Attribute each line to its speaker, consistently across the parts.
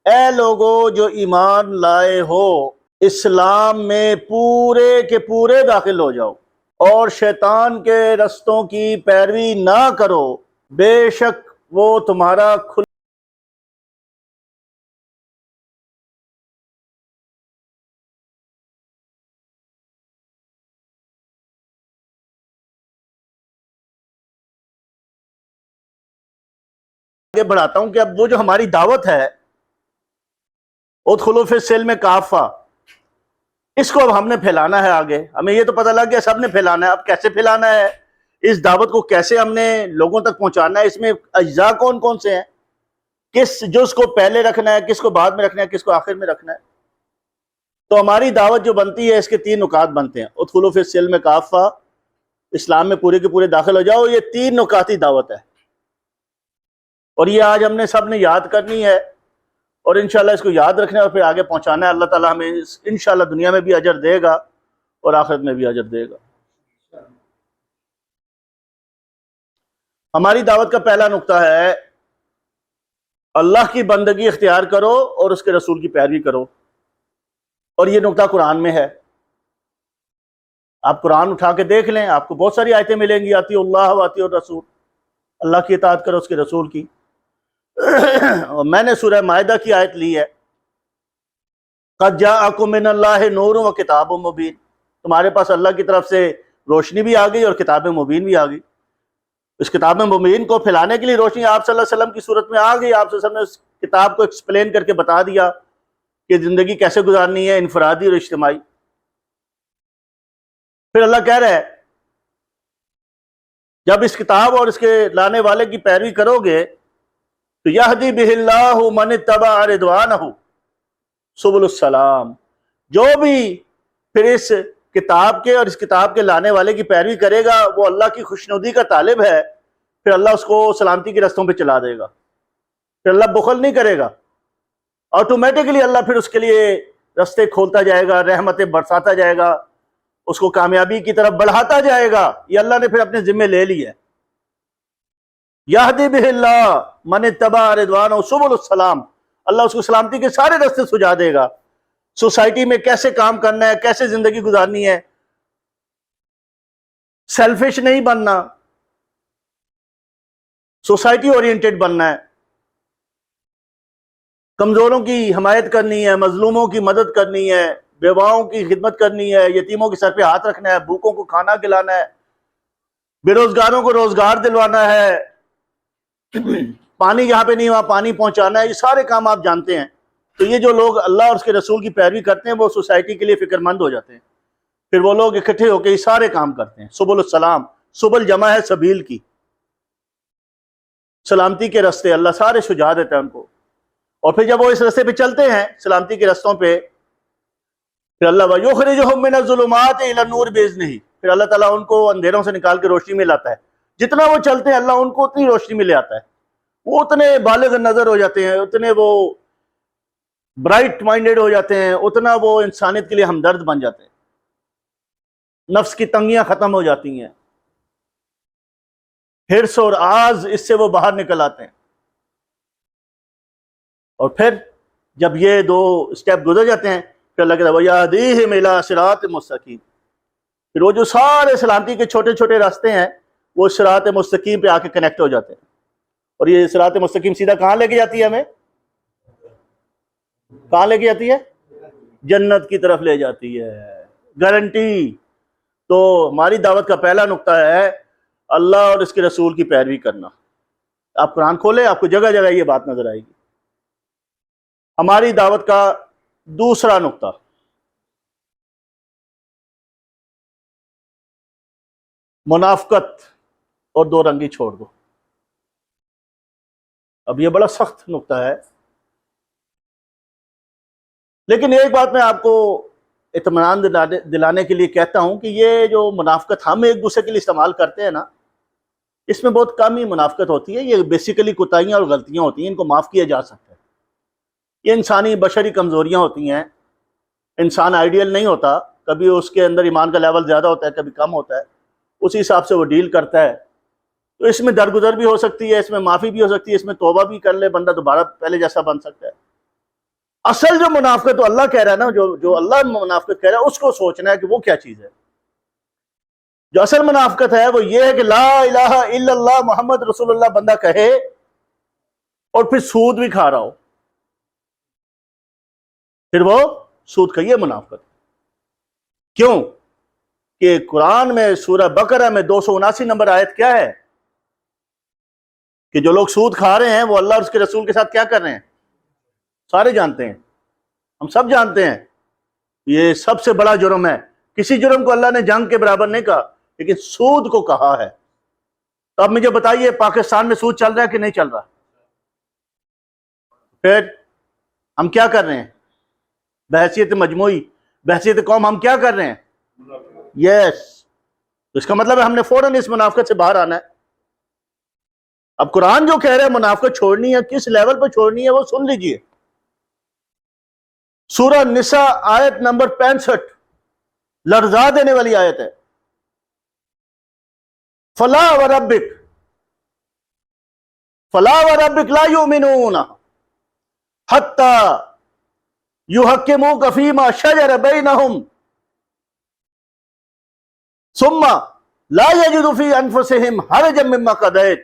Speaker 1: اے لوگو جو ایمان لائے ہو، اسلام میں پورے کے پورے داخل ہو جاؤ اور شیطان کے رستوں کی پیروی نہ کرو، بے شک وہ تمہارا آگے بڑھاتا ہوں کہ اب وہ جو ہماری دعوت ہے ادخلوا فی السلم کافہ، اس کو اب ہم نے پھیلانا ہے آگے۔ ہمیں یہ تو پتہ لگ گیا سب نے پھیلانا ہے، اب کیسے پھیلانا ہے، اس دعوت کو کیسے ہم نے لوگوں تک پہنچانا ہے، اس میں اجزاء کون کون سے ہیں، کس جز کو پہلے رکھنا ہے، کس کو بعد میں رکھنا ہے، کس کو آخر میں رکھنا ہے۔ تو ہماری دعوت جو بنتی ہے اس کے 3 نکات بنتے ہیں۔ ادخلوا فی السلم کافہ، اسلام میں پورے کے پورے داخل ہو جاؤ، یہ 3 نکاتی دعوت ہے، اور یہ آج ہم نے سب نے یاد کرنی ہے اور انشاءاللہ اس کو یاد رکھنا ہے اور پھر آگے پہنچانا ہے۔ اللہ تعالیٰ ہمیں انشاءاللہ دنیا میں بھی اجر دے گا اور آخرت میں بھی اجر دے گا۔ ہماری دعوت کا پہلا نقطہ ہے اللہ کی بندگی اختیار کرو اور اس کے رسول کی پیروی کرو، اور یہ نقطہ قرآن میں ہے۔ آپ قرآن اٹھا کے دیکھ لیں، آپ کو بہت ساری آیتیں ملیں گی، آتی اللہ و آتی الرسول، اللہ کی اطاعت کرو اس کے رسول کی۔ اور میں نے سورہ مائدہ کی آیت لی ہے، قد جاءکم من اللہ نور و کتاب مبین، تمہارے پاس اللہ کی طرف سے روشنی بھی آ گئی اور کتاب مبین بھی آ گئی۔ اس کتاب مبین کو پھیلانے کے لیے روشنی آپ صلی اللہ علیہ وسلم کی صورت میں آ گئی، آپ صلی اللہ علیہ وسلم نے اس کتاب کو ایکسپلین کر کے بتا دیا کہ زندگی کیسے گزارنی ہے، انفرادی اور اجتماعی۔ پھر اللہ کہہ رہا ہے جب اس کتاب اور اس کے لانے والے کی پیروی کرو گے تو یہدی بہ اللہ من اتبع رضوانہ سبل السلام، جو بھی پھر اس کتاب کے اور اس کتاب کے لانے والے کی پیروی کرے گا وہ اللہ کی خوشنودی کا طالب ہے، پھر اللہ اس کو سلامتی کے رستوں پہ چلا دے گا، پھر اللہ بخل نہیں کرے گا، آٹومیٹکلی اللہ پھر اس کے لیے رستے کھولتا جائے گا، رحمتیں برساتا جائے گا، اس کو کامیابی کی طرف بڑھاتا جائے گا۔ یہ اللہ نے پھر اپنے ذمے لے لی ہے۔ یہدی بہ اللہ من اتبع رضوانہ سبل السلام، اللہ اس کو سلامتی کے سارے راستے سجا دے گا، سوسائٹی میں کیسے کام کرنا ہے، کیسے زندگی گزارنی ہے، سیلفش نہیں بننا، سوسائٹی اورینٹڈ بننا ہے، کمزوروں کی حمایت کرنی ہے، مظلوموں کی مدد کرنی ہے، بیواؤں کی خدمت کرنی ہے، یتیموں کے سر پہ ہاتھ رکھنا ہے، بھوکوں کو کھانا کھلانا ہے، بے روزگاروں کو روزگار دلوانا ہے، پانی جہاں پہ نہیں وہاں پانی پہنچانا ہے، یہ سارے کام آپ جانتے ہیں۔ تو یہ جو لوگ اللہ اور اس کے رسول کی پیروی کرتے ہیں وہ سوسائٹی کے لیے فکر مند ہو جاتے ہیں، پھر وہ لوگ اکٹھے ہو کے یہ سارے کام کرتے ہیں۔ سبل السلام، سبل جمع ہے سبیل کی، سلامتی کے رستے، اللہ سارے سجا دیتا ہے ان کو، اور پھر جب وہ اس رستے پہ چلتے ہیں سلامتی کے رستوں پہ، پھر اللہ وَيُخْرِجُهُم مِّنَ الظُّلُمَاتِ إِلَى النُّورِ بِإِذْنِهِ، پھر اللہ تعالیٰ ان کو اندھیروں سے نکال کے روشنی میں لاتا ہے۔ جتنا وہ چلتے ہیں اللہ ان کو اتنی روشنی میں لے آتا ہے، وہ اتنے بالغ نظر ہو جاتے ہیں، اتنے وہ برائٹ مائنڈڈ ہو جاتے ہیں، اتنا وہ انسانیت کے لیے ہمدرد بن جاتے ہیں، نفس کی تنگیاں ختم ہو جاتی ہیں، حرص اور آز اس سے وہ باہر نکل آتے ہیں۔ اور پھر جب یہ 2 اسٹیپ گزر جاتے ہیں پھر اللہ کہتا ہے وَيَهْدِيهِمْ إِلَىٰ صِرَاطٍ مُسْتَقِيمٍ، پھر وہ جو سارے سلامتی کے چھوٹے چھوٹے راستے ہیں وہ صراط مستقیم پہ آ کے کنیکٹ ہو جاتے ہیں، اور یہ صراط مستقیم سیدھا کہاں لے کے جاتی ہے؟ ہمیں کہاں لے کے جاتی ہے؟ جنت کی طرف لے جاتی ہے، گارنٹی۔ تو ہماری دعوت کا پہلا نقطہ ہے اللہ اور اس کے رسول کی پیروی کرنا۔ آپ قرآن کھولیں آپ کو جگہ جگہ یہ بات نظر آئے گی۔ ہماری دعوت کا دوسرا نقطہ، منافقت اور 2 رنگی چھوڑ دو۔ اب یہ بڑا سخت نقطہ ہے، لیکن ایک بات میں آپ کو اطمینان دلانے کے لیے کہتا ہوں کہ یہ جو منافقت ہم ایک دوسرے کے لیے استعمال کرتے ہیں نا، اس میں بہت کم ہی منافقت ہوتی ہے، یہ بیسیکلی کوتاہیاں اور غلطیاں ہوتی ہیں، ان کو معاف کیا جا سکتا ہے۔ یہ انسانی بشری کمزوریاں ہوتی ہیں، انسان آئیڈیل نہیں ہوتا، کبھی اس کے اندر ایمان کا لیول زیادہ ہوتا ہے کبھی کم ہوتا ہے، اسی حساب سے وہ ڈیل کرتا ہے۔ تو اس میں درگزر بھی ہو سکتی ہے، اس میں معافی بھی ہو سکتی ہے، اس میں توبہ بھی کر لے بندہ، دوبارہ پہلے جیسا بن سکتا ہے۔ اصل جو منافقت تو اللہ کہہ رہا ہے نا، جو اللہ منافقت کہہ رہا ہے اس کو سوچنا ہے کہ وہ کیا چیز ہے۔ جو اصل منافقت ہے وہ یہ ہے کہ لا الہ الا اللہ محمد رسول اللہ بندہ کہے اور پھر سود بھی کھا رہا ہو، پھر وہ سود کا، یہ منافقت۔ کیوں کہ قرآن میں سورہ بقرہ میں 279 نمبر آیت کیا ہے کہ جو لوگ سود کھا رہے ہیں وہ اللہ اور اس کے رسول کے ساتھ کیا کر رہے ہیں، سارے جانتے ہیں، ہم سب جانتے ہیں، یہ سب سے بڑا جرم ہے۔ کسی جرم کو اللہ نے جنگ کے برابر نہیں کہا، لیکن سود کو کہا ہے۔ تو اب مجھے بتائیے پاکستان میں سود چل رہا ہے کہ نہیں چل رہا؟ پھر ہم کیا کر رہے ہیں بحیثیت مجموعی، بحیثیت قوم، ہم کیا کر رہے ہیں؟ یس، اس کا مطلب ہے ہم نے فوراً اس منافقت سے باہر آنا ہے۔ اب قرآن جو کہہ رہے ہیں منافقت چھوڑنی ہے، کس لیول پہ چھوڑنی ہے وہ سن لیجئے۔ سورہ نساء آیت نمبر 65 لرزا دینے والی آیت ہے۔ فلا وربک لا یؤمنون حتی یحکموک فیما شجر بینہم ثم لا یجدوا فی انفسہم حرجا مما قضیت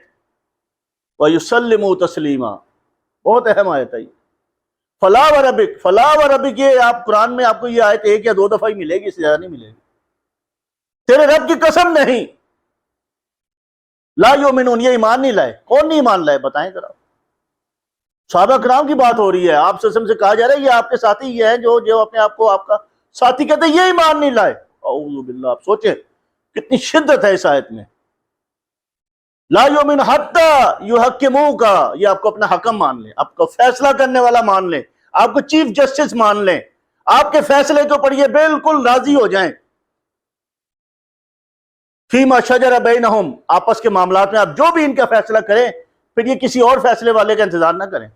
Speaker 1: ویسلموا تسلیما۔ بہت اہم آیت ہے۔ فلا وربک، یہ آپ قرآن میں آپ کو یہ آیت 1 یا 2 دفعہ ہی ملے گی، اس سے زیادہ نہیں ملے گی۔ تیرے رب کی قسم نہیں، لا یؤمنون، یہ ایمان نہیں لائے۔ کون نہیں ایمان لائے بتائیں ذرا؟ صحابہ کرام کی بات ہو رہی ہے، آپ سے کہا جا رہا ہے یہ آپ کے ساتھی یہ ہیں جو اپنے آپ کو آپ کا ساتھی کہتے ہیں، یہ ایمان نہیں لائے۔ اعوذ باللہ، آپ سوچیں کتنی شدت ہے اس آیت میں۔ لا یؤمن حتی یحکموک، یہ آپ کو اپنا حکم مان لیں، آپ کو فیصلہ کرنے والا مان لیں، آپ کو چیف جسٹس مان لیں، آپ کے فیصلے کے اوپر یہ بالکل راضی ہو جائیں۔ فیما شجر بینہم، آپس کے معاملات میں آپ جو بھی ان کا فیصلہ کریں، پھر یہ کسی اور فیصلے والے کا انتظار نہ کریں۔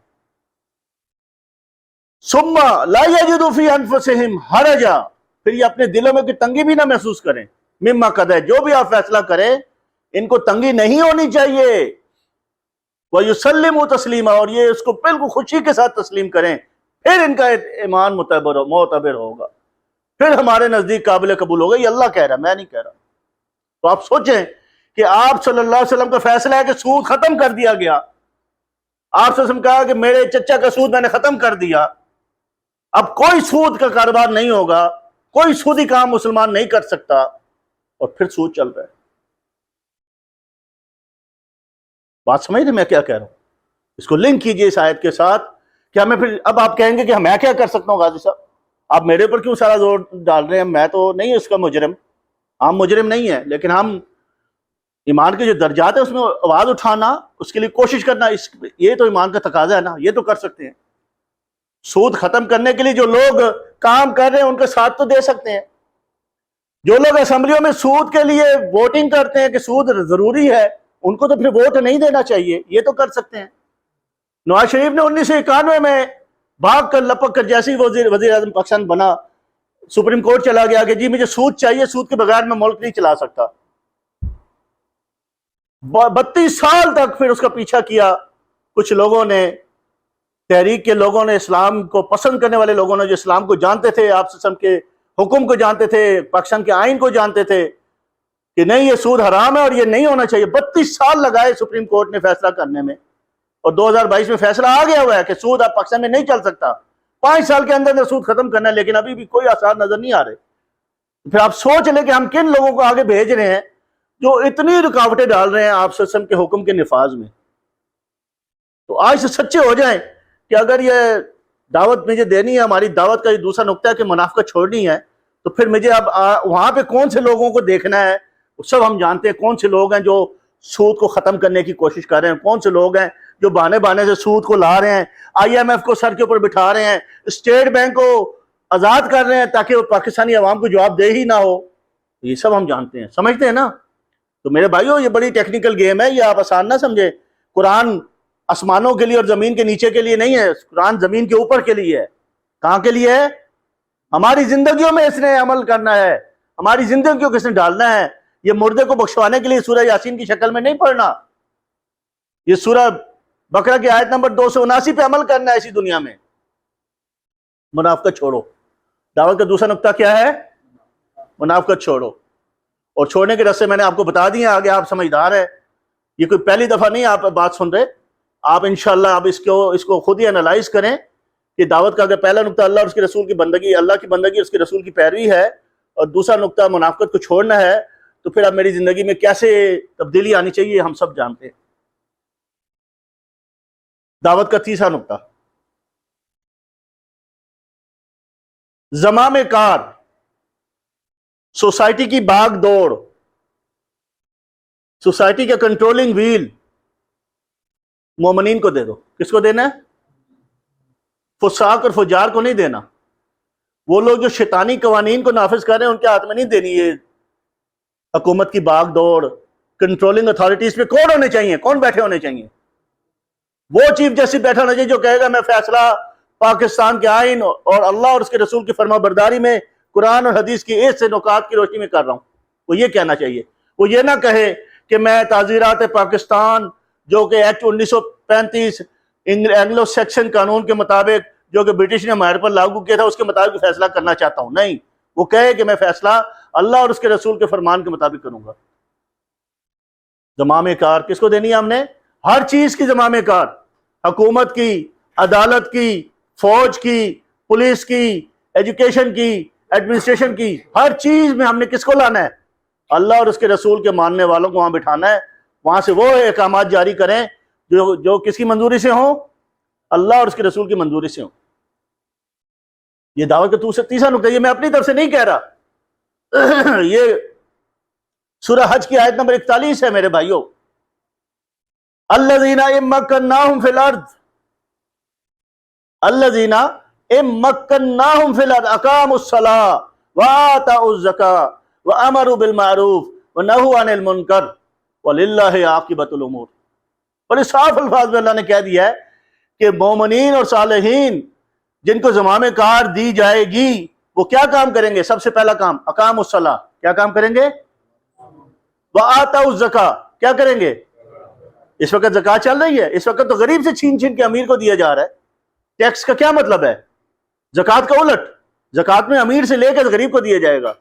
Speaker 1: ثم لا یجدوا فی انفسہم حرجا، پھر یہ اپنے دلوں میں کوئی تنگی بھی نہ محسوس کریں، مما قضیت، جو بھی آپ فیصلہ کریں ان کو تنگی نہیں ہونی چاہیے، وَيُسَلِّمُوا تسلیما، اور یہ اس کو بالکل خوشی کے ساتھ تسلیم کریں، پھر ان کا ایمان معتبر ہوگا، پھر ہمارے نزدیک قابل قبول ہوگا۔ یہ اللہ کہہ رہا ہے، میں نہیں کہہ رہا۔ تو آپ سوچیں کہ آپ صلی اللہ علیہ وسلم کا فیصلہ ہے کہ سود ختم کر دیا گیا، آپ صلی اللہ علیہ وسلم کہا کہ میرے چچا کا سود میں نے ختم کر دیا، اب کوئی سود کا کاروبار نہیں ہوگا، کوئی سودی کام مسلمان نہیں کر سکتا، اور پھر سود چل رہا ہے۔ بات سمجھ رہے میں کیا کہہ رہا ہوں؟ اس کو لنک کیجئے اس آیت کے ساتھ کہ ہمیں پھر اب آپ کہیں گے کہ میں کیا کر سکتا ہوں غازی صاحب، آپ میرے پر کیوں سارا زور ڈال رہے ہیں؟ میں تو نہیں اس کا مجرم، ہم مجرم نہیں ہیں، لیکن ہم ایمان کے جو درجات ہیں اس میں آواز اٹھانا، اس کے لیے کوشش کرنا، یہ تو ایمان کا تقاضا ہے نا، یہ تو کر سکتے ہیں۔ سود ختم کرنے کے لیے جو لوگ کام کر رہے ہیں ان کا ساتھ تو دے سکتے ہیں۔ جو لوگ اسمبلیوں میں سود کے لیے ووٹنگ کرتے ہیں کہ سود ضروری ہے، ان کو تو پھر ووٹ نہیں دینا چاہیے، یہ تو کر سکتے ہیں۔ نواز شریف نے 1991 میں بھاگ کر لپک کر جیسے وزیر اعظم پاکستان بنا، سپریم کورٹ چلا گیا کہ جی مجھے سود چاہیے، سود کے بغیر میں ملک نہیں چلا سکتا۔ 32 سال تک پھر اس کا پیچھا کیا کچھ لوگوں نے، تحریک کے لوگوں نے، اسلام کو پسند کرنے والے لوگوں نے، جو اسلام کو جانتے تھے، آپ صلی اللہ علیہ وسلم کے حکم کو جانتے تھے، پاکستان کے آئین کو جانتے تھے کہ نہیں یہ سود حرام ہے اور یہ نہیں ہونا چاہیے۔ 32 سال لگائے سپریم کورٹ نے فیصلہ کرنے میں، اور 2022 میں فیصلہ آ گیا ہوا ہے کہ سود اب پاکستان میں نہیں چل سکتا، 5 سال کے اندر سود ختم کرنا ہے، لیکن ابھی بھی کوئی آثار نظر نہیں آ رہے۔ پھر آپ سوچ لیں کہ ہم کن لوگوں کو آگے بھیج رہے ہیں جو اتنی رکاوٹیں ڈال رہے ہیں آپ صلی اللہ علیہ وسلم کے حکم کے نفاذ میں۔ تو آج سے سچے ہو جائیں کہ اگر یہ دعوت مجھے دینی ہے، ہماری دعوت کا یہ دوسرا نقطہ ہے کہ منافقت چھوڑنی ہے، تو پھر مجھے اب وہاں پہ کون سے لوگوں کو دیکھنا ہے، سب ہم جانتے ہیں کون سے لوگ ہیں جو سود کو ختم کرنے کی کوشش کر رہے ہیں، کون سے لوگ ہیں جو بہانے سے سود کو لا رہے ہیں، آئی ایم ایف کو سر کے اوپر بٹھا رہے ہیں، اسٹیٹ بینک کو آزاد کر رہے ہیں تاکہ وہ پاکستانی عوام کو جواب دہ ہی نہ ہو۔ یہ سب ہم جانتے ہیں، سمجھتے ہیں نا؟ تو میرے بھائیو یہ بڑی ٹیکنیکل گیم ہے، یہ آپ آسان نہ سمجھے۔ قرآن آسمانوں کے لیے اور زمین کے نیچے کے لیے نہیں ہے، قرآن زمین کے اوپر کے لیے ہے۔ کہاں کے لیے ہے؟ ہماری زندگیوں میں اس نے عمل کرنا ہے، ہماری زندگیوں کو اس نے ڈالنا ہے۔ یہ مردے کو بخشوانے کے لیے سورہ یاسین کی شکل میں نہیں پڑھنا، یہ سورہ بقرہ کی آیت نمبر 279 پہ عمل کرنا ہے اسی دنیا میں۔ منافقت چھوڑو. دعوت کا دوسرا نقطہ کیا ہے؟ منافقت چھوڑو. اور چھوڑنے کے راستے میں نے آپ کو بتا دیے، آگے آپ سمجھدار ہے. یہ کوئی پہلی دفعہ نہیں آپ بات سن رہے. آپ انشاءاللہ آپ اس کو خود ہی انالائز کریں کہ دعوت کا اگر پہلا نقطہ اللہ اور اس کے رسول کی بندگی، اللہ کی بندگی اور اس کے رسول کی پیروی ہے، اور دوسرا نقطہ منافقت کو چھوڑنا ہے، تو پھر اب میری زندگی میں کیسے تبدیلی آنی چاہیے ہم سب جانتے ہیں. دعوت کا تیسرا نقطہ، زمام کار، سوسائٹی کی بھاگ دوڑ، سوسائٹی کا کنٹرولنگ ویل مومنین کو دے دو. کس کو دینا ہے؟ فساق اور فجار کو نہیں دینا. وہ لوگ جو شیطانی قوانین کو نافذ کر رہے ہیں ان کے ہاتھ میں نہیں دینی. یہ حکومت کی بھاگ دوڑ، کنٹرولنگ اتھارٹیز پہ کون ہونے چاہیے؟ کون بیٹھے ہونے چاہیے؟ وہ چیف جسٹس بیٹھا ہونا چاہیے جو کہے گا میں فیصلہ پاکستان کے آئین اور اللہ اور اس کے رسول کی فرما برداری میں قرآن اور حدیث کی ایک سے نکات کی روشنی میں کر رہا ہوں. وہ یہ کہنا چاہیے. وہ یہ نہ کہے کہ میں تعزیرات پاکستان جو کہ ایکٹ 1935 اینگلو سیکشن قانون کے مطابق جو کہ برٹش نے ہمارے پر لاگو کیا تھا اس کے مطابق فیصلہ کرنا چاہتا ہوں. نہیں، وہ کہے کہ میں فیصلہ اللہ اور اس کے رسول کے فرمان کے مطابق کروں گا. زمام کار کس کو دینی ہے ہم نے؟ ہر چیز کی زمام کار، حکومت کی، عدالت کی، فوج کی، پولیس کی، ایجوکیشن کی، ایڈمنسٹریشن کی، ہر چیز میں ہم نے کس کو لانا ہے؟ اللہ اور اس کے رسول کے ماننے والوں کو وہاں بٹھانا ہے. وہاں سے وہ احکامات جاری کریں جو کس کی منظوری سے ہوں؟ اللہ اور اس کے رسول کی منظوری سے ہوں. یہ دعوت کا تیسرا نقطہ. یہ میں اپنی طرف سے نہیں کہہ رہا، یہ سورہ حج کی آیت نمبر 41 ہے میرے بھائیوں. الذین ان مکناہم فی الارض، الذین ان مکناہم فی الارض اقاموا الصلاۃ وآتوا الزکاۃ وامروا بالمعروف ونہوا عن المنکر وللہ عاقبۃ الامور. بڑے صاف الفاظ میں اللہ نے کہہ دیا ہے کہ مومنین اور صالحین جن کو زمام کار دی جائے گی وہ کیا کام کریں گے؟ سب سے پہلا کام اقاموا الصلاۃ، کیا کام کریں گے؟ وآتوا الزکاۃ، کیا کریں گے؟ اس وقت زکوٰۃ چل رہی ہے، اس وقت تو غریب سے چھین چھین کے امیر کو دیا جا رہا ہے. ٹیکس کا کیا مطلب ہے؟ زکوٰۃ کا الٹ، زکوٰۃ میں امیر سے لے کر غریب کو دیا جائے گا،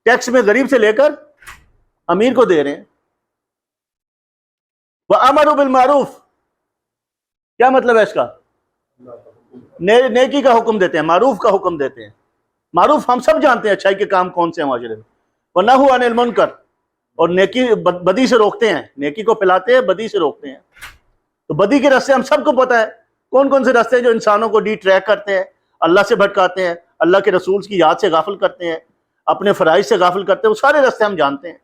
Speaker 1: ٹیکس میں غریب سے لے کر امیر کو دے رہے ہیں. وَأَمَرُوا بِالْمَعْرُوفِ، کیا مطلب ہے اس کا؟ نیکی کا حکم دیتے ہیں، معروف کا حکم دیتے ہیں. معروف ہم سب جانتے ہیں اچھائی کے کام کون سے ہیں معاشرے میں. وَنَہُوا عَنِ الْمُنکر، اور نیکی بدی سے روکتے ہیں. نیکی کو پھیلاتے ہیں، بدی سے روکتے ہیں. تو بدی کے راستے ہم سب کو پتہ ہے کون کون سے راستے ہیں جو انسانوں کو ڈی ٹریک کرتے ہیں، اللہ سے بھٹکاتے ہیں، اللہ کے رسول کی یاد سے غافل کرتے ہیں، اپنے فرائض سے غافل کرتے ہیں. وہ سارے راستے ہم جانتے ہیں.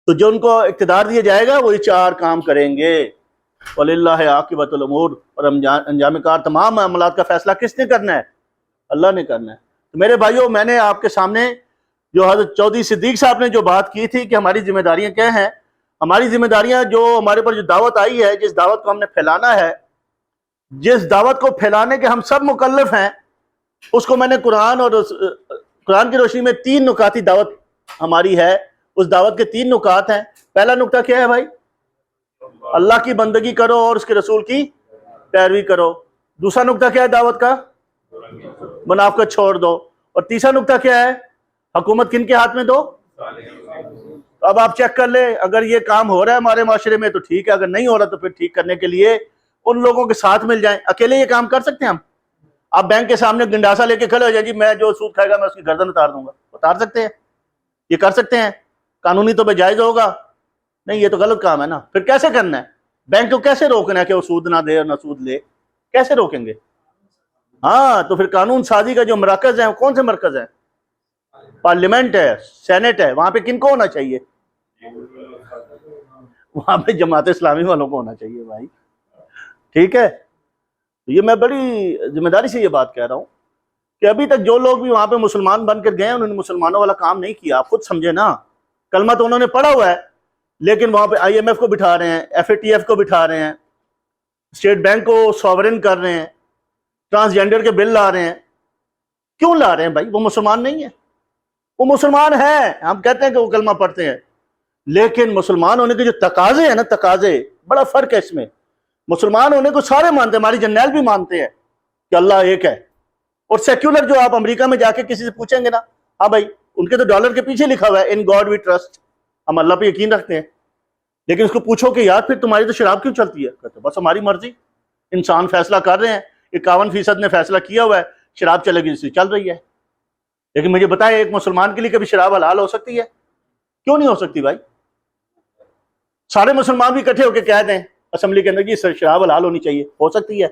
Speaker 1: تو جو ان کو اقتدار دیا جائے گا وہ یہ چار کام کریں گے. وَلِلَّهِ عَاقِبَةُ الْأُمُورِ، اور انجام کار تمام معاملات کا فیصلہ کس نے کرنا ہے؟ اللہ نے کرنا ہے. تو میرے بھائیوں، میں نے آپ کے سامنے جو حضرت چودھری صدیق صاحب نے جو بات کی تھی کہ ہماری ذمہ داریاں کیا ہیں، ہماری ذمہ داریاں جو ہمارے پر جو دعوت آئی ہے، جس دعوت کو ہم نے پھیلانا ہے، جس دعوت کو پھیلانے کے ہم سب مکلف ہیں، اس کو میں نے قرآن کی روشنی میں 3 نکاتی دعوت ہماری ہے. اس دعوت کے 3 نکات ہیں. پہلا نکتہ کیا ہے بھائی؟ اللہ کی بندگی کرو اور اس کے رسول کی پیروی کرو. دوسرا نکتہ کیا ہے دعوت کا؟ منافقت چھوڑ دو. اور تیسرا نکتہ کیا ہے؟ حکومت کن کے ہاتھ میں دو؟ اب آپ چیک کر لیں، اگر یہ کام ہو رہا ہے ہمارے معاشرے میں تو ٹھیک ہے، اگر نہیں ہو رہا تو پھر ٹھیک کرنے کے لیے ان لوگوں کے ساتھ مل جائیں. اکیلے یہ کام کر سکتے ہیں ہم؟ آپ بینک کے سامنے گنڈاسا لے کے کھڑے ہو جائیں، جی میں جو سود کھائے گا میں اس کی گردن اتار دوں گا. اتار سکتے ہیں؟ یہ کر سکتے ہیں؟ قانونی تو جائز ہوگا؟ نہیں، یہ تو غلط کام ہے نا. پھر کیسے کرنا ہے؟ بینک کو کیسے روکنا ہے کہ وہ سود نہ دے اور نہ سود لے؟ کیسے روکیں گے؟ ہاں، تو پھر قانون سازی کا جو مراکز ہیں وہ کون سے مرکز ہیں؟ پارلیمنٹ ہے، سینٹ ہے. وہاں پہ کن کو ہونا چاہیے؟ وہاں پہ جماعت اسلامی والوں کو ہونا چاہیے بھائی. ٹھیک ہے؟ یہ میں بڑی ذمہ داری سے یہ بات کہہ رہا ہوں کہ ابھی تک جو لوگ بھی وہاں پہ مسلمان بن کر گئے انہوں نے مسلمانوں والا کام نہیں کیا. آپ خود سمجھے نا، کلمہ تو انہوں نے پڑھا ہوا ہے لیکن وہاں پہ آئی ایم ایف کو بٹھا رہے ہیں، ایف اے ٹی ایف کو بٹھا رہے ہیں، اسٹیٹ بینک کو سوورن کر رہے ہیں، ٹرانسجینڈر کے بل لا رہے ہیں. کیوں لا رہے ہیں بھائی؟ وہ مسلمان نہیں ہے. وہ مسلمان ہے، ہم کہتے ہیں کہ وہ کلمہ پڑھتے ہیں، لیکن مسلمان ہونے کے جو تقاضے ہیں نا، تقاضے، بڑا فرق ہے اس میں. مسلمان ہونے کو سارے مانتے ہیں، ہماری جرنیل بھی مانتے ہیں کہ اللہ ایک ہے. اور سیکولر جو آپ امریکہ میں جا کے کسی سے پوچھیں گے نا، ہاں بھائی ان کے تو ڈالر کے پیچھے لکھا ہوا ہے ان گاڈ وی ٹرسٹ، ہم اللہ پہ یقین رکھتے ہیں. لیکن اس کو پوچھو کہ یار پھر تمہاری تو شراب کیوں چلتی ہے؟ کہتے بس ہماری مرضی، انسان فیصلہ کر رہے ہیں، 51% نے فیصلہ کیا ہوا ہے شراب چلے گی، چل رہی ہے. لیکن مجھے بتائیں ایک مسلمان کے لیے کبھی شراب حلال ہو سکتی ہے؟ کیوں نہیں ہو سکتی بھائی؟ سارے مسلمان بھی اکٹھے ہو کے کہہ دیں اسمبلی کے اندر کہ شراب حلال ہونی چاہیے، ہو سکتی ہے؟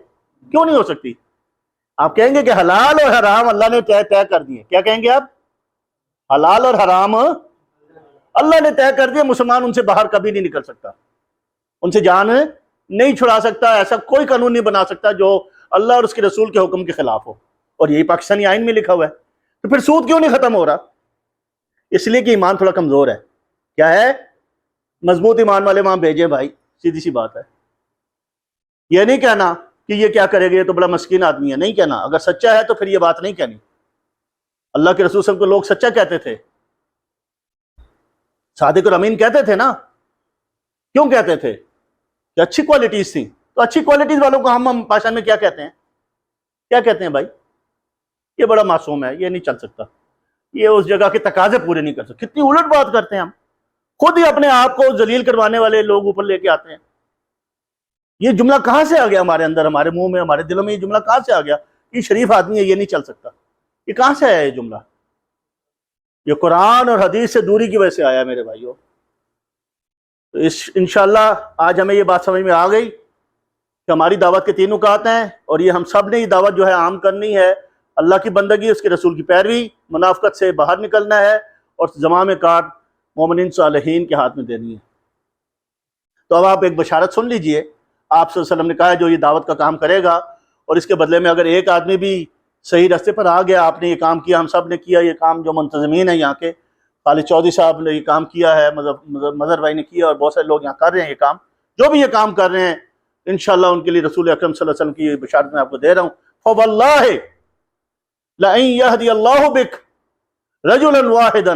Speaker 1: کیوں نہیں ہو سکتی؟ آپ کہیں گے کہ حلال اور حرام اللہ نے طے کر دیے. کیا کہیں گے آپ؟ حلال اور حرام اللہ نے طے کر دیا، مسلمان ان سے باہر کبھی نہیں نکل سکتا، ان سے جان نہیں چھڑا سکتا. ایسا کوئی قانون نہیں بنا سکتا جو اللہ اور اس کے رسول کے حکم کے خلاف ہو. اور یہی پاکستانی آئین میں لکھا ہوا ہے. تو پھر سود کیوں نہیں ختم ہو رہا؟ اس لیے کہ ایمان تھوڑا کمزور ہے. کیا ہے؟ مضبوط ایمان والے وہاں بھیجیں بھائی، سیدھی سی بات ہے. یہ نہیں کہنا کہ یہ کیا کرے گا، یہ تو بڑا مسکین آدمی ہے، نہیں کہنا. اگر سچا ہے تو پھر یہ بات نہیں کہنی. اللہ کے رسول صلی اللہ علیہ وسلم کو لوگ سچا کہتے تھے، صادق اور امین کہتے تھے نا. کیوں کہتے تھے؟ کہ اچھی کوالٹیز تھیں. تو اچھی کوالٹیز والوں کو ہم پاکستان میں کیا کہتے ہیں؟ کیا کہتے ہیں بھائی؟ یہ بڑا معصوم ہے، یہ نہیں چل سکتا، یہ اس جگہ کے تقاضے پورے نہیں کر سکتے. کتنی الٹ بات کرتے ہیں ہم، خود ہی اپنے آپ کو ذلیل کروانے والے لوگ اوپر لے کے آتے ہیں. یہ جملہ کہاں سے آ گیا ہمارے اندر، ہمارے منہ میں، ہمارے دلوں میں؟ یہ جملہ کہاں سے آ گیا؟ یہ شریف آدمی ہے، یہ نہیں چل سکتا. یہ کہاں سے آیا یہ جملہ؟ یہ قرآن اور حدیث سے دوری کی وجہ سے آیا میرے بھائیوں. تو انشاءاللہ آج ہمیں یہ بات سمجھ میں آ گئی کہ ہماری دعوت کے 3 نکات ہیں، اور یہ ہم سب نے یہ دعوت جو ہے عام کرنی ہے. اللہ کی بندگی، اس کے رسول کی پیروی، منافقت سے باہر نکلنا ہے، اور زمام کاٹ مومنین صالحین کے ہاتھ میں دینی ہے. تو اب آپ ایک بشارت سن لیجئے. آپ صلی اللہ علیہ وسلم نے کہا ہے جو یہ دعوت کا کام کرے گا، اور اس کے بدلے میں اگر ایک آدمی بھی صحیح راستے پر آ گیا، آپ نے یہ کام کیا، ہم سب نے کیا یہ کام، جو منتظمین ہیں یہاں کے، خالد چودھری صاحب نے یہ کام کیا ہے، مظہر بھائی نے کیا، اور بہت سارے لوگ یہاں کر رہے ہیں یہ کام. جو بھی یہ کام کر رہے ہیں انشاءاللہ ان کے لیے رسول اکرم صلی اللہ علیہ وسلم کی یہ بشارت میں آپ کو دے رہا ہوں. فواللہ لئن یہدی اللہ بک رجلا واحدا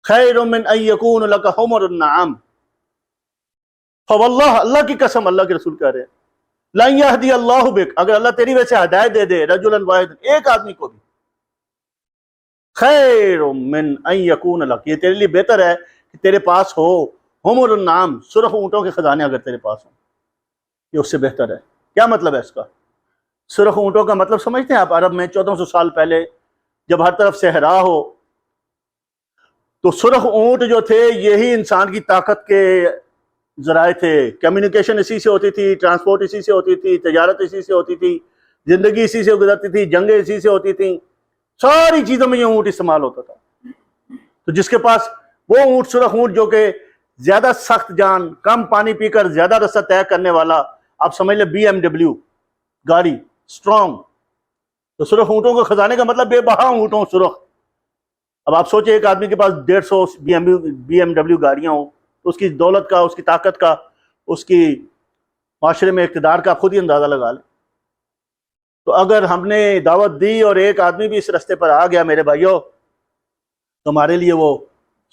Speaker 1: خیر من ان یکون لک حمر النعام. فواللہ، اللہ کی قسم، اللہ کے رسول کہہ رہے ہیں، لئن یہدی اللہ بک، اگر اللہ تیری وجہ سے ہدایت دے دے، رجلا واحدا، ایک آدمی کو بھی، خیر من ان یکون لک، یہ تیرے لیے بہتر ہے کہ تیرے پاس ہو حمر النعام، سرخ اونٹوں کے خزانے اگر تیرے پاس ہوں، یہ اس سے بہتر ہے. کیا مطلب ہے اس کا؟ سرخ اونٹوں کا مطلب سمجھتے ہیں آپ؟ عرب میں 1400 سال پہلے جب ہر طرف صحرا ہو تو سرخ اونٹ جو تھے یہی انسان کی طاقت کے ذرائع تھے. کمیونیکیشن اسی سے ہوتی تھی، ٹرانسپورٹ اسی سے ہوتی تھی، تجارت اسی سے ہوتی تھی، زندگی اسی سے گزرتی تھی، جنگیں اسی سے ہوتی تھیں، ساری چیزوں میں یہ اونٹ استعمال ہوتا تھا. تو جس کے پاس وہ اونٹ، سرخ اونٹ، جو کہ زیادہ سخت جان، کم پانی پی کر زیادہ رستہ طے کرنے والا، آپ سمجھ لیں BMW گاڑی، اسٹرانگ. تو سرخ اونٹوں کے خزانے کا مطلب بے بہا اونٹوں، سرخ. اب آپ سوچیں ایک آدمی کے پاس 150 BMW گاڑیاں ہوں تو اس کی دولت کا، اس کی طاقت کا، اس کی معاشرے میں اقتدار کا آپ خود ہی اندازہ لگا لیں. تو اگر ہم نے دعوت دی اور ایک آدمی بھی اس رستے پر آ گیا میرے بھائیوں، تو ہمارے لیے وہ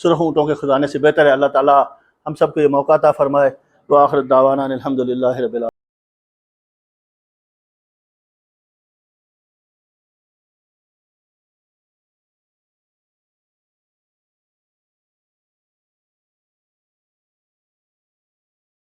Speaker 1: سرخ اونٹوں کے خزانے سے بہتر ہے. اللہ تعالیٰ ہم سب کو یہ موقع عطا فرمائے. وآخر دعوانا الحمدللہ رب العالمین.